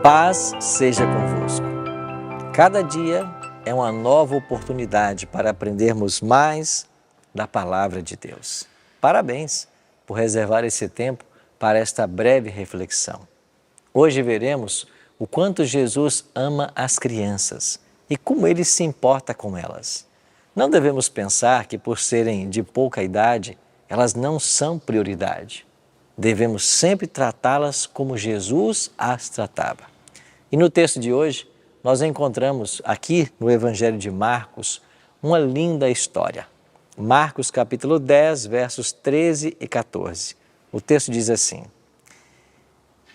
Paz seja convosco. Cada dia é uma nova oportunidade para aprendermos mais da Palavra de Deus. Parabéns por reservar esse tempo para esta breve reflexão. Hoje veremos o quanto Jesus ama as crianças e como Ele se importa com elas. Não devemos pensar que por serem de pouca idade, elas não são prioridade. Devemos sempre tratá-las como Jesus as tratava. E no texto de hoje, nós encontramos aqui no Evangelho de Marcos uma linda história. Marcos capítulo 10, versos 13 e 14. O texto diz assim: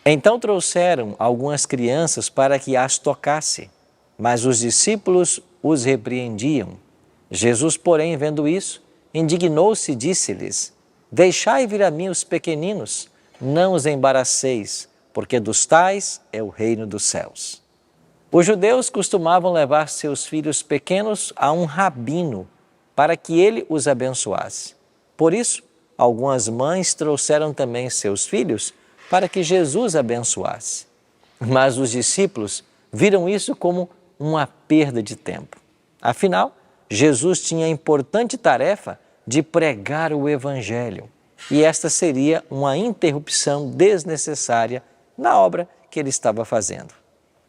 Então trouxeram algumas crianças para que as tocasse, mas os discípulos os repreendiam. Jesus, porém, vendo isso, indignou-se e disse-lhes: Deixai vir a mim os pequeninos, não os embaraceis, porque dos tais é o reino dos céus. Os judeus costumavam levar seus filhos pequenos a um rabino para que ele os abençoasse. Por isso, algumas mães trouxeram também seus filhos para que Jesus abençoasse. Mas os discípulos viram isso como uma perda de tempo. Afinal, Jesus tinha a importante tarefa de pregar o Evangelho, e esta seria uma interrupção desnecessária na obra que ele estava fazendo.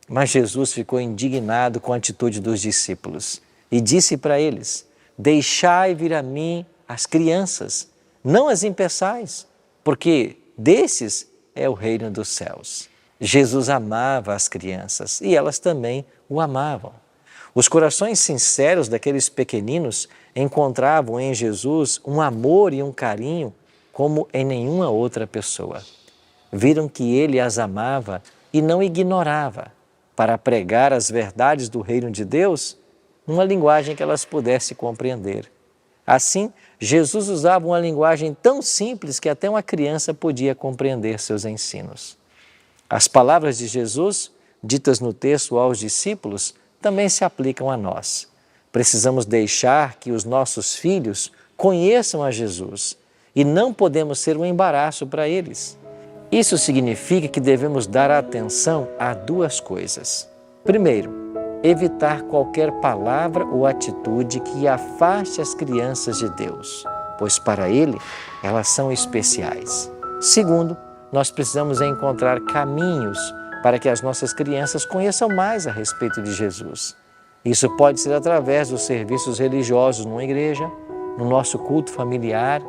Mas Jesus ficou indignado com a atitude dos discípulos e disse para eles: Deixai vir a mim as crianças, não as impeçais, porque desses é o reino dos céus. Jesus amava as crianças e elas também o amavam. Os corações sinceros daqueles pequeninos encontravam em Jesus um amor e um carinho como em nenhuma outra pessoa. Viram que ele as amava e não ignorava, para pregar as verdades do reino de Deus numa linguagem que elas pudessem compreender. Assim, Jesus usava uma linguagem tão simples que até uma criança podia compreender seus ensinos. As palavras de Jesus, ditas no texto aos discípulos, também se aplicam a nós. Precisamos deixar que os nossos filhos conheçam a Jesus e não podemos ser um embaraço para eles. Isso significa que devemos dar atenção a duas coisas. Primeiro, evitar qualquer palavra ou atitude que afaste as crianças de Deus, pois para Ele elas são especiais. Segundo, nós precisamos encontrar caminhos para que as nossas crianças conheçam mais a respeito de Jesus. Isso pode ser através dos serviços religiosos numa igreja, no nosso culto familiar,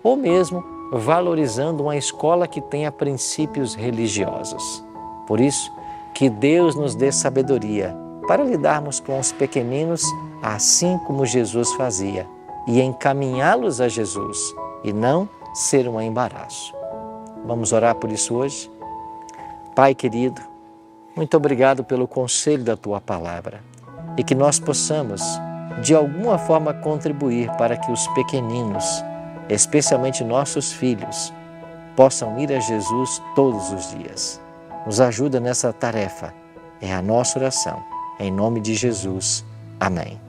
ou mesmo valorizando uma escola que tenha princípios religiosos. Por isso, que Deus nos dê sabedoria para lidarmos com os pequeninos assim como Jesus fazia e encaminhá-los a Jesus e não ser um embaraço. Vamos orar por isso hoje? Pai querido, muito obrigado pelo conselho da Tua palavra e que nós possamos, de alguma forma, contribuir para que os pequeninos, especialmente nossos filhos, possam ir a Jesus todos os dias. Nos ajuda nessa tarefa. É a nossa oração. Em nome de Jesus. Amém.